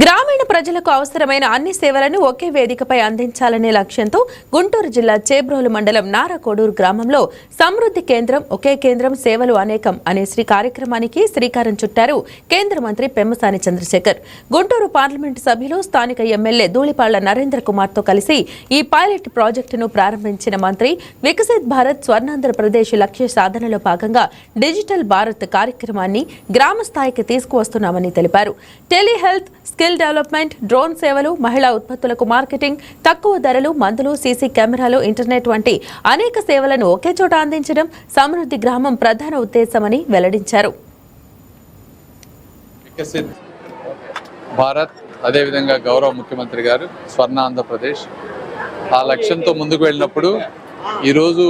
గ్రామీణ ప్రజలకు అవసరమైన అన్ని సేవలను ఒకే వేదికపై అందించాలనే లక్ష్యంతో గుంటూరు జిల్లా చేబ్రోలు మండలం నారకోడూరు గ్రామంలో సమృద్ధి కేంద్రం ఒకే కేంద్రం సేవలు అనేకం అనే కార్యక్రమానికి శ్రీకారం చుట్టారు కేంద్ర మంత్రి పెమ్మసాని చంద్రశేఖర్. గుంటూరు పార్లమెంటు సభ్యులు స్థానిక ఎమ్మెల్యే ధూళిపాళ్ల నరేంద్ర కుమార్తో కలిసి ఈ పైలట్ ప్రాజెక్టును ప్రారంభించిన మంత్రి వికసిత్ భారత్ స్వర్ణాంధ్రప్రదేశ్ లక్ష్య సాధనలో భాగంగా డిజిటల్ భారత్ కార్యక్రమాన్ని గ్రామ స్థాయికి తీసుకువస్తున్నామని తెలిపారు. టెలిహెల్త్, స్కిల్ డెవలప్మెంట్, డ్రోన్ సేవలు, మహిళా ఉత్పత్తులకు మార్కెటింగ్, తక్కువ ధరలు, మందులు, సీసీ కెమెరాలు, ఇంటర్నెట్ వంటి అనేక సేవలను ఒకే చోట అందించడం సమృద్ధి గ్రామం ప్రధాన ఉద్దేశమని వెల్లడించారు. వికసిత్ భారత్, అదేవిధంగా గౌరవ ముఖ్యమంత్రి గారు స్వర్ణ ఆంధ్రప్రదేశ్ ఆ లక్ష్యంతో ముందుకు వెళ్ళినప్పుడు ఈరోజు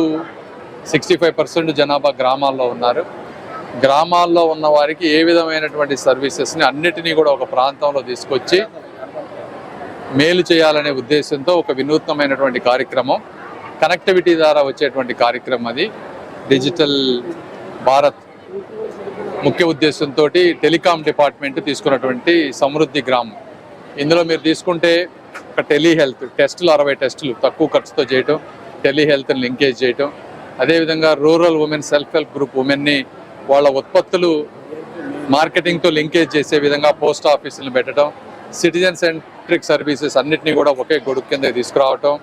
65% జనాభా గ్రామాల్లో ఉన్నారు. గ్రామాల్లో ఉన్న వారికి ఏ విధమైనటువంటి సర్వీసెస్ని అన్నిటినీ కూడా ఒక ప్రాంతంలో తీసుకొచ్చి మేలు చేయాలనే ఉద్దేశంతో ఒక వినూత్నమైనటువంటి కార్యక్రమం, కనెక్టివిటీ ద్వారా వచ్చేటువంటి కార్యక్రమం అది డిజిటల్ భారత్ ముఖ్య ఉద్దేశంతో టెలికాం డిపార్ట్మెంట్ తీసుకున్నటువంటి సమృద్ధి గ్రామం. ఇందులో మీరు తీసుకుంటే ఒక టెలిహెల్త్ టెస్టులు 60 టెస్టులు తక్కువ ఖర్చుతో చేయటం, టెలిహెల్త్ని లింకేజ్ చేయటం, అదేవిధంగా rural women self help group ఉమెన్ని వాళ్ళ ఉత్పత్తులు మార్కెటింగ్తో లింకేజ్ చేసే విధంగా పోస్ట్ ఆఫీసులను పెట్టడం, సిటిజన్ సెంట్రిక్ సర్వీసెస్ అన్నింటినీ కూడా ఒకే గొడుగు కింద తీసుకురావటం,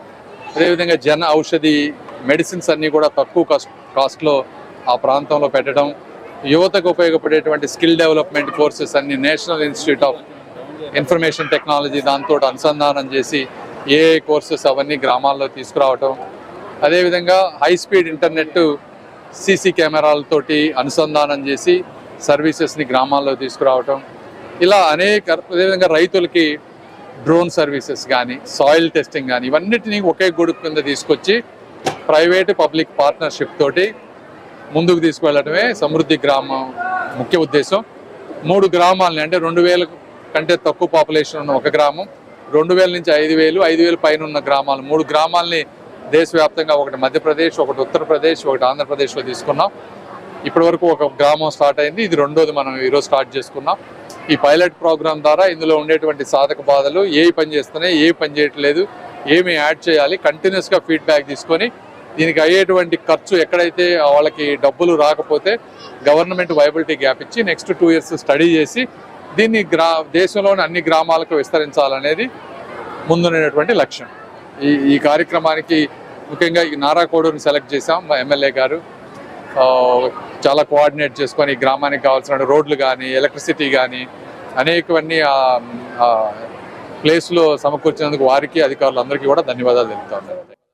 అదేవిధంగా జన ఔషధి మెడిసిన్స్ అన్నీ కూడా తక్కువ కాస్ట్లో ఆ ప్రాంతంలో పెట్టడం, యువతకు ఉపయోగపడేటువంటి స్కిల్ డెవలప్మెంట్ కోర్సెస్ అన్ని national institute of information technology దాంతో అనుసంధానం చేసి ఏఐ కోర్సెస్ అవన్నీ గ్రామాల్లో తీసుకురావటం, అదేవిధంగా హై స్పీడ్ ఇంటర్నెట్ సీసీ కెమెరాలతోటి అనుసంధానం చేసి సర్వీసెస్ని గ్రామాల్లో తీసుకురావటం, ఇలా అనేక, అదేవిధంగా రైతులకి డ్రోన్ సర్వీసెస్ కానీ సాయిల్ టెస్టింగ్ కానీ ఇవన్నిటినీ ఒకే గొడుగు కింద తీసుకొచ్చి ప్రైవేటు పబ్లిక్ పార్ట్నర్షిప్ తోటి ముందుకు తీసుకువెళ్ళడమే సమృద్ధి గ్రామం ముఖ్య ఉద్దేశం. 3 గ్రామాలని, అంటే 2000 కంటే తక్కువ పాపులేషన్ ఉన్న ఒక గ్రామం, 2000 నుంచి 5000, 5000 పైన ఉన్న గ్రామాలు 3 గ్రామాలని దేశవ్యాప్తంగా, ఒకటి మధ్యప్రదేశ్, ఒకటి ఉత్తరప్రదేశ్, ఒకటి ఆంధ్రప్రదేశ్లో తీసుకున్నాం. ఇప్పటి వరకు ఒక గ్రామం స్టార్ట్ అయింది, ఇది రెండోది మనం ఈరోజు స్టార్ట్ చేసుకున్నాం. ఈ పైలట్ ప్రోగ్రామ్ ద్వారా ఇందులో ఉండేటువంటి సాధక బాధలు, ఏ పని చేస్తున్నాయి, ఏ పని చేయట్లేదు, ఏమి యాడ్ చేయాలి, కంటిన్యూస్గా ఫీడ్బ్యాక్ తీసుకొని దీనికి అయ్యేటువంటి ఖర్చు ఎక్కడైతే వాళ్ళకి డబ్బులు రాకపోతే గవర్నమెంట్ వైబిలిటీ గ్యాప్ ఇచ్చి నెక్స్ట్ 2 years స్టడీ చేసి దీన్ని దేశంలోని అన్ని గ్రామాలకు విస్తరించాలనేది ముందున్నటువంటి లక్ష్యం. ఈ కార్యక్రమానికి ముఖ్యంగా ఈ నారాకోడూరుని సెలెక్ట్ చేశాం. మా ఎమ్మెల్యే గారు చాలా కోఆర్డినేట్ చేసుకొని ఈ గ్రామానికి కావాల్సిన రోడ్లు కానీ, ఎలక్ట్రిసిటీ కానీ అనేకవన్నీ ప్లేస్లో సమకూర్చినందుకు వారికి, అధికారులందరికీ కూడా ధన్యవాదాలు తెలుపుతా ఉన్నారు.